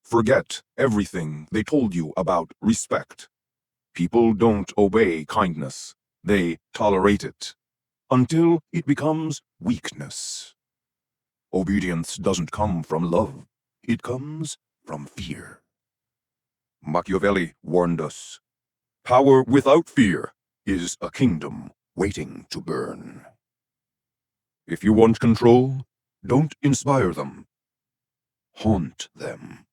Forget everything they told you about respect. People don't obey kindness. They tolerate it until it becomes weakness. Obedience doesn't come from love. It comes from fear. Machiavelli warned us. Power without fear is a kingdom waiting to burn. If you want control, don't inspire them. Haunt them.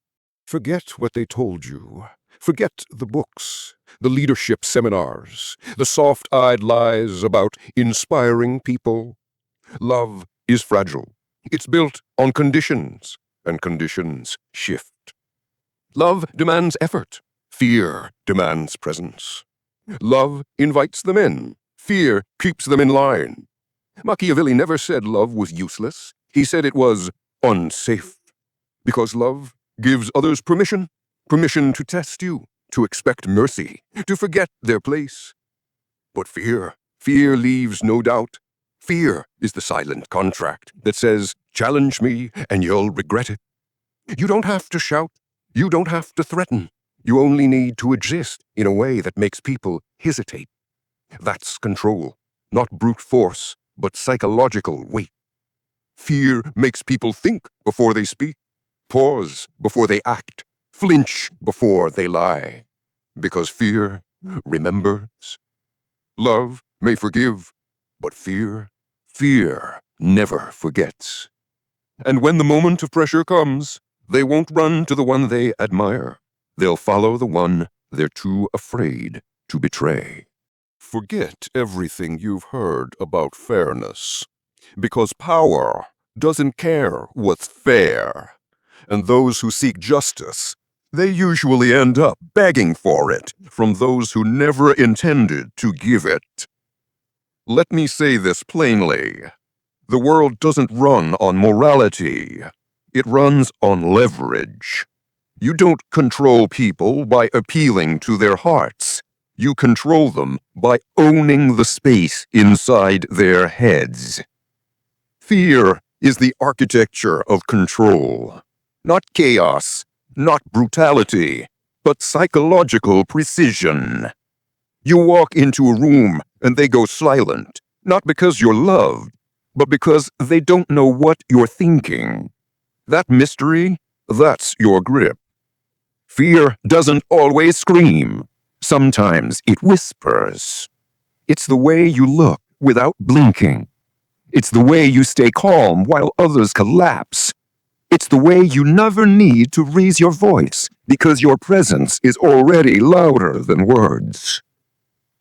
Forget what they told you. Forget the books, the leadership seminars, the soft-eyed lies about inspiring people. Love is fragile. It's built on conditions, and conditions shift. Love demands effort. Fear demands presence. Love invites them in. Fear keeps them in line. Machiavelli never said love was useless. He said it was unsafe. Because love gives others permission to test you, to expect mercy, to forget their place. But fear leaves no doubt. Fear is the silent contract that says, challenge me and you'll regret it. You don't have to shout. You don't have to threaten. You only need to exist in a way that makes people hesitate. That's control, not brute force, but psychological weight. Fear makes people think before they speak, pause before they act, flinch before they lie. Because fear remembers. Love may forgive, but fear never forgets. And when the moment of pressure comes, they won't run to the one they admire. They'll follow the one they're too afraid to betray. Forget everything you've heard about fairness, because power doesn't care what's fair. And those who seek justice, they usually end up begging for it from those who never intended to give it. Let me say this plainly. The world doesn't run on morality. It runs on leverage. You don't control people by appealing to their hearts. You control them by owning the space inside their heads. Fear is the architecture of control. Not chaos, not brutality, but psychological precision. You walk into a room and they go silent, not because you're loved, but because they don't know what you're thinking. That mystery, that's your grip. Fear doesn't always scream. Sometimes it whispers. It's the way you look without blinking. It's the way you stay calm while others collapse. It's the way you never need to raise your voice because your presence is already louder than words.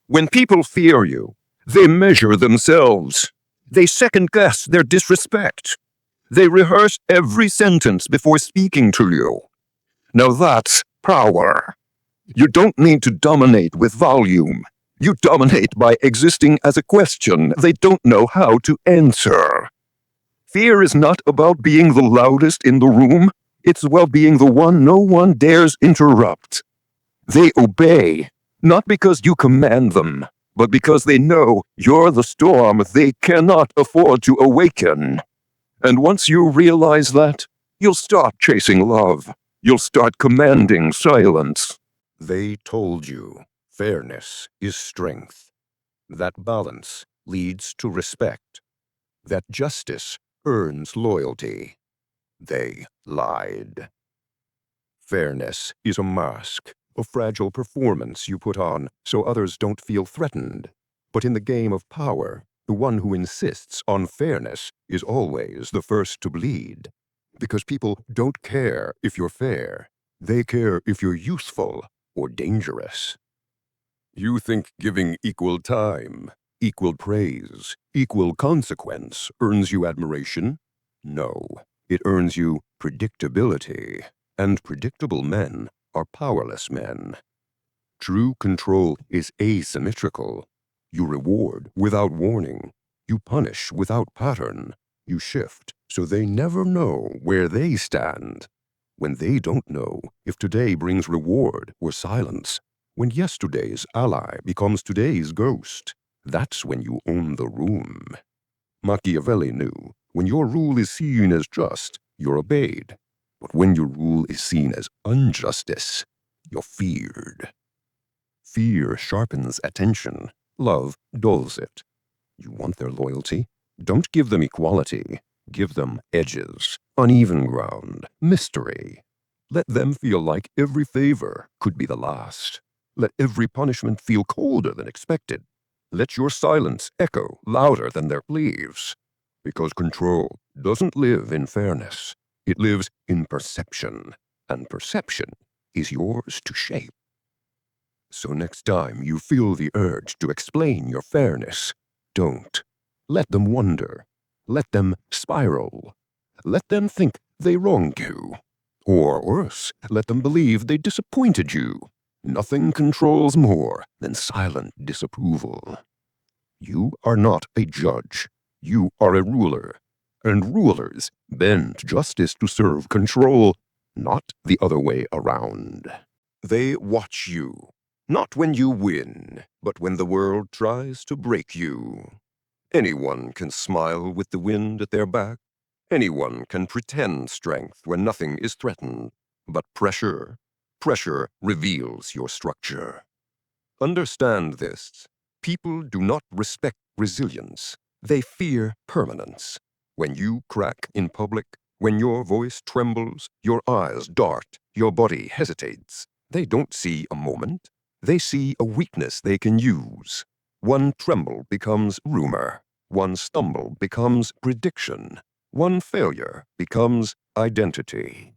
When people fear you, they measure themselves. They second-guess their disrespect. They rehearse every sentence before speaking to you. Now that's power. You don't need to dominate with volume. You dominate by existing as a question they don't know how to answer. Fear is not about being the loudest in the room. It's about being the one no one dares interrupt. They obey, not because you command them, but because they know you're the storm they cannot afford to awaken. And once you realize that, you'll stop chasing love. You'll start commanding silence. They told you fairness is strength. That balance leads to respect. That justice earns loyalty. They lied. Fairness is a mask, a fragile performance you put on so others don't feel threatened. But in the game of power, the one who insists on fairness is always the first to bleed. Because people don't care if you're fair. They care if you're useful or dangerous. You think giving equal time, equal praise, equal consequence earns you admiration? No, it earns you predictability, and predictable men are powerless men. True control is asymmetrical. You reward without warning. You punish without pattern. You shift so they never know where they stand. When they don't know if today brings reward or silence, when yesterday's ally becomes today's ghost, that's when you own the room. Machiavelli knew when your rule is seen as just, you're obeyed. But when your rule is seen as injustice, you're feared. Fear sharpens attention. Love dulls it. You want their loyalty? Don't give them equality. Give them edges, uneven ground, mystery. Let them feel like every favor could be the last. Let every punishment feel colder than expected. Let your silence echo louder than their pleas. Because control doesn't live in fairness. It lives in perception, and perception is yours to shape. So next time you feel the urge to explain your fairness, don't. Let them wonder. Let them spiral. Let them think they wronged you. Or worse, let them believe they disappointed you. Nothing controls more than silent disapproval. You are not a judge. You are a ruler. And rulers bend justice to serve control, not the other way around. They watch you, not when you win, but when the world tries to break you. Anyone can smile with the wind at their back. Anyone can pretend strength when nothing is threatened. But pressure reveals your structure. Understand this. People do not respect resilience. They fear permanence. When you crack in public, when your voice trembles, your eyes dart, your body hesitates, they don't see a moment. They see a weakness they can use. One tremble becomes rumor. One stumble becomes prediction. One failure becomes identity.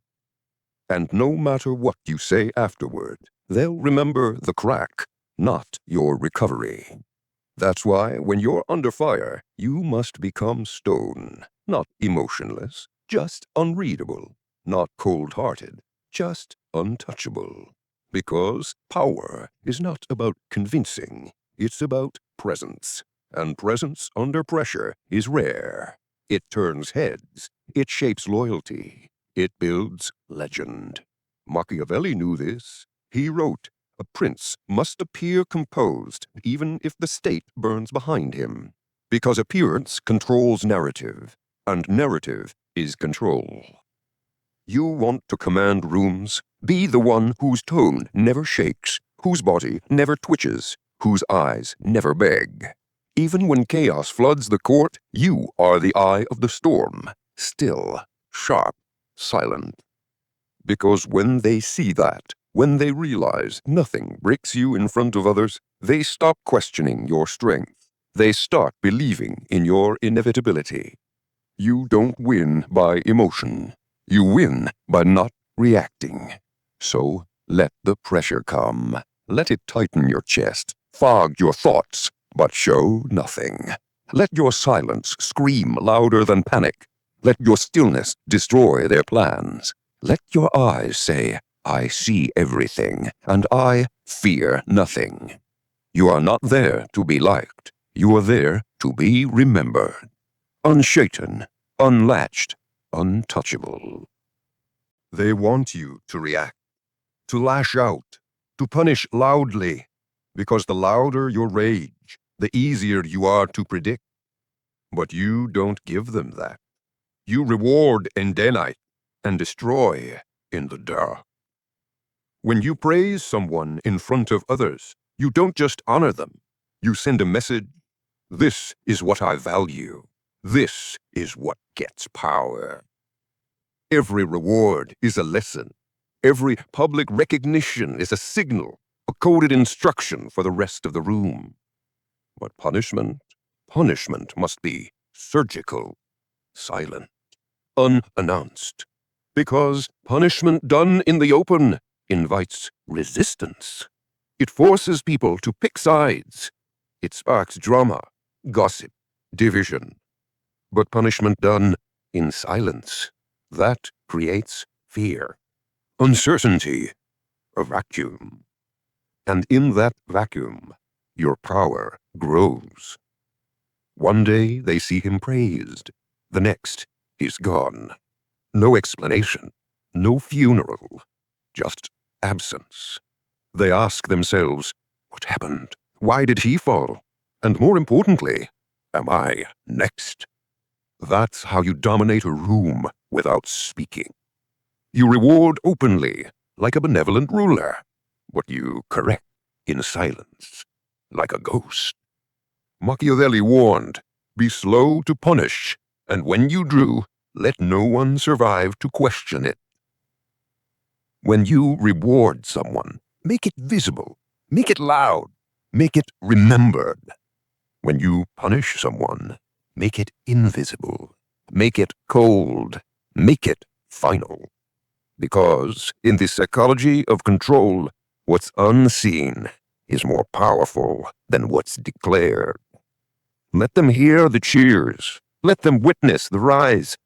And no matter what you say afterward, they'll remember the crack, not your recovery. That's why when you're under fire, you must become stone, not emotionless, just unreadable, not cold-hearted, just untouchable. Because power is not about convincing, it's about presence. And presence under pressure is rare. It turns heads, it shapes loyalty, it builds legend. Machiavelli knew this. He wrote, "A prince must appear composed, even if the state burns behind him, because appearance controls narrative, and narrative is control." You want to command rooms? Be the one whose tone never shakes, whose body never twitches, whose eyes never beg. Even when chaos floods the court, you are the eye of the storm, still, sharp, silent. Because when they see that, when they realize nothing breaks you in front of others, they stop questioning your strength. They start believing in your inevitability. You don't win by emotion. You win by not reacting. So let the pressure come. Let it tighten your chest, fog your thoughts, but show nothing. Let your silence scream louder than panic. Let your stillness destroy their plans. Let your eyes say, "I see everything, and I fear nothing." You are not there to be liked. You are there to be remembered. Unshaken, unlatched, untouchable. They want you to react, to lash out, to punish loudly, because the louder your rage, the easier you are to predict. But you don't give them that. You reward in daylight and destroy in the dark. When you praise someone in front of others, you don't just honor them. You send a message. This is what I value. This is what gets power. Every reward is a lesson. Every public recognition is a signal, a coded instruction for the rest of the room. But punishment must be surgical, silent, unannounced. Because punishment done in the open invites resistance. It forces people to pick sides. It sparks drama, gossip, division. But punishment done in silence, that creates fear, uncertainty, a vacuum. And in that vacuum, your power grows. One day they see him praised. The next, he's gone. No explanation, no funeral, just absence. They ask themselves, what happened? Why did he fall? And more importantly, am I next? That's how you dominate a room without speaking. You reward openly, like a benevolent ruler, but you correct in silence, like a ghost. Machiavelli warned, be slow to punish, and when you drew, let no one survive to question it. When you reward someone, make it visible, make it loud, make it remembered. When you punish someone, make it invisible, make it cold, make it final. Because in the psychology of control, what's unseen is more powerful than what's declared. Let them hear the cheers, let them witness the rise,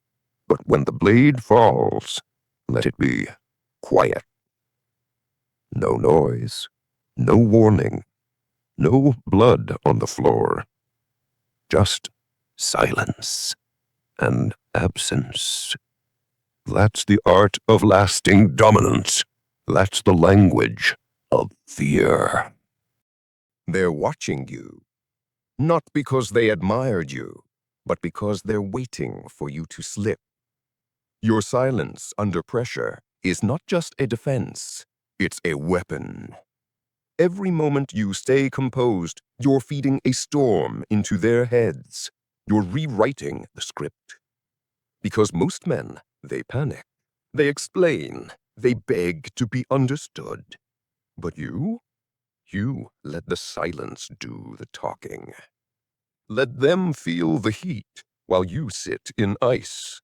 but when the blade falls, let it be quiet. No noise, no warning, no blood on the floor, just silence and absence. That's the art of lasting dominance. That's the language of fear. They're watching you, not because they admired you, but because they're waiting for you to slip. Your silence under pressure is not just a defense, it's a weapon. Every moment you stay composed, you're feeding a storm into their heads. You're rewriting the script. Because most men, they panic. They explain. They beg to be understood. But you let the silence do the talking. Let them feel the heat while you sit in ice.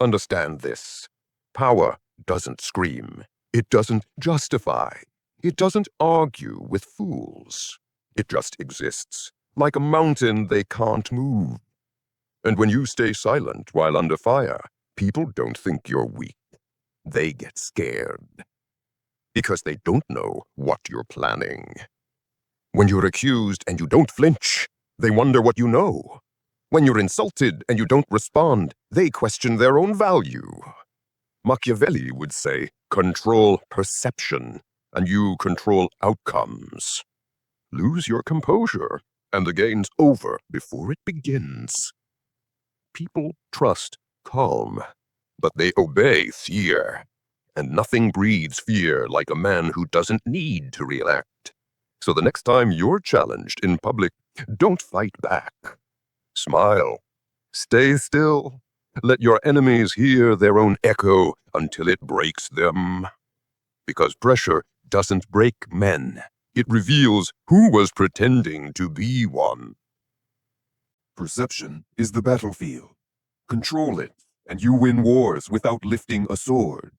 Understand this. Power doesn't scream. It doesn't justify. It doesn't argue with fools. It just exists, like a mountain they can't move. And when you stay silent while under fire, people don't think you're weak. They get scared. Because they don't know what you're planning. When you're accused and you don't flinch, they wonder what you know. When you're insulted and you don't respond, they question their own value. Machiavelli would say, control perception, and you control outcomes. Lose your composure, and the game's over before it begins. People trust calm, but they obey fear. And nothing breeds fear like a man who doesn't need to react. So the next time you're challenged in public, don't fight back. Smile. Stay still. Let your enemies hear their own echo until it breaks them. Because pressure doesn't break men. It reveals who was pretending to be one. Perception is the battlefield. Control it, and you win wars without lifting a sword.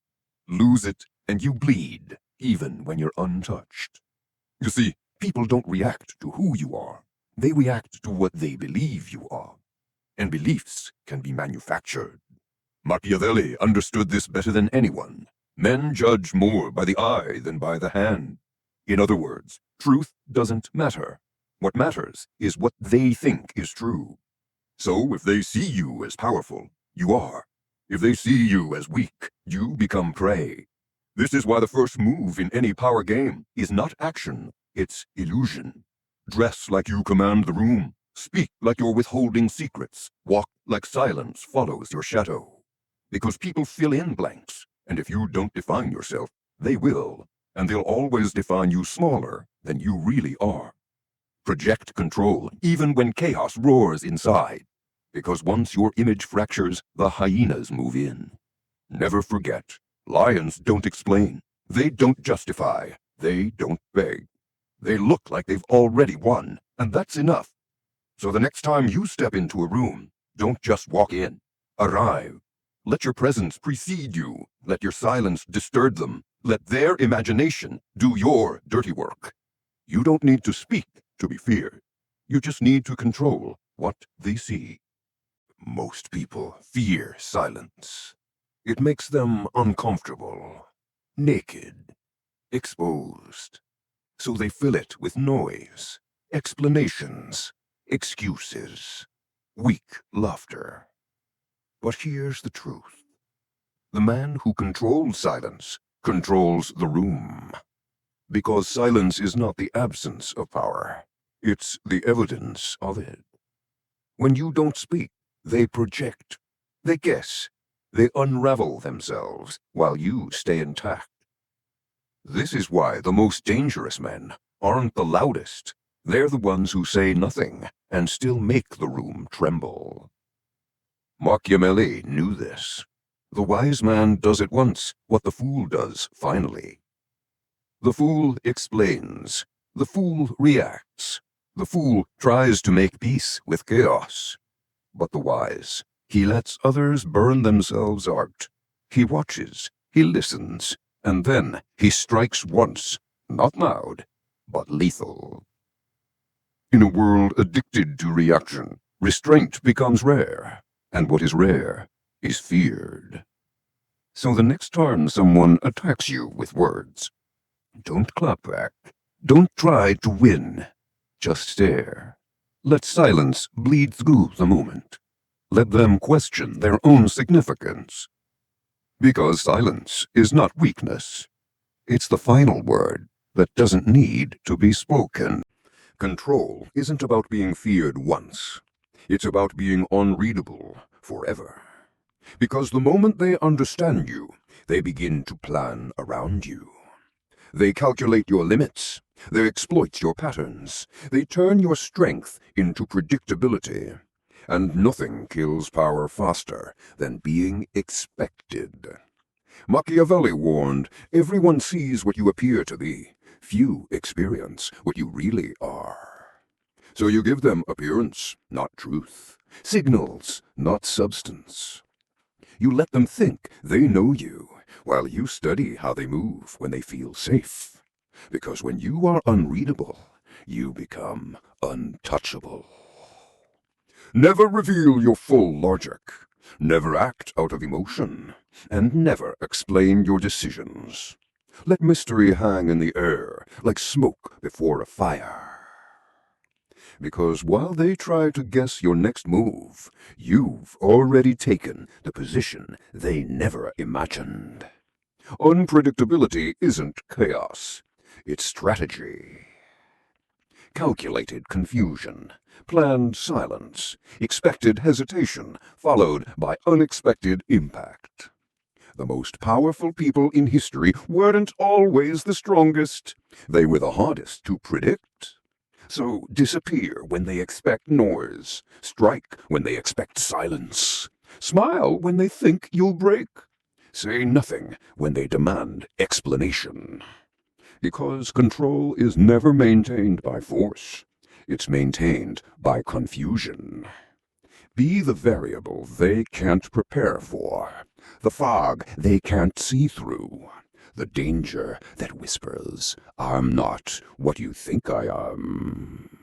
Lose it, and you bleed, even when you're untouched. You see, people don't react to who you are. They react to what they believe you are. And beliefs can be manufactured. Machiavelli understood this better than anyone. Men judge more by the eye than by the hand. In other words, truth doesn't matter. What matters is what they think is true. So if they see you as powerful, you are. If they see you as weak, you become prey. This is why the first move in any power game is not action, it's illusion. Dress like you command the room. Speak like you're withholding secrets. Walk like silence follows your shadow. Because people fill in blanks, and if you don't define yourself, they will, and they'll always define you smaller than you really are. Project control even when chaos roars inside. Because once your image fractures, the hyenas move in. Never forget, lions don't explain. They don't justify. They don't beg. They look like they've already won, and that's enough. So the next time you step into a room, don't just walk in. Arrive. Let your presence precede you. Let your silence disturb them. Let their imagination do your dirty work. You don't need to speak to be feared. You just need to control what they see. Most people fear silence. It makes them uncomfortable, naked, exposed. So they fill it with noise, explanations, excuses, weak laughter. But here's the truth. The man who controls silence controls the room. Because silence is not the absence of power, it's the evidence of it. When you don't speak, they project, they guess, They unravel themselves while you stay intact. This is why the most dangerous men aren't the loudest. They're the ones who say nothing and still make the room tremble. Machiavelli knew this. The wise man does at once what the fool does finally. The fool explains. The fool reacts. The fool tries to make peace with chaos. But the wise, he lets others burn themselves out. He watches, he listens, and then he strikes once, not loud, but lethal. In a world addicted to reaction, restraint becomes rare, and what is rare is feared. So the next time someone attacks you with words, don't clap back. Don't try to win. Just stare. Let silence bleed through the moment. Let them question their own significance. Because silence is not weakness. It's the final word that doesn't need to be spoken. Control isn't about being feared once. It's about being unreadable forever. Because the moment they understand you, they begin to plan around you. They calculate your limits. They exploit your patterns. They turn your strength into predictability. And nothing kills power faster than being expected. Machiavelli warned, everyone sees what you appear to be. Few experience what you really are. So you give them appearance, not truth. Signals, not substance. You let them think they know you, while you study how they move when they feel safe. Because when you are unreadable, you become untouchable. Never reveal your full logic. Never act out of emotion. And never explain your decisions. Let mystery hang in the air like smoke before a fire. Because while they try to guess your next move, you've already taken the position they never imagined. Unpredictability isn't chaos, it's strategy. Calculated confusion, planned silence, expected hesitation, followed by unexpected impact. The most powerful people in history weren't always the strongest. They were the hardest to predict. So disappear when they expect noise. Strike when they expect silence. Smile when they think you'll break. Say nothing when they demand explanation. Because control is never maintained by force. It's maintained by confusion. Be the variable they can't prepare for. The fog they can't see through. The danger that whispers, I'm not what you think I am.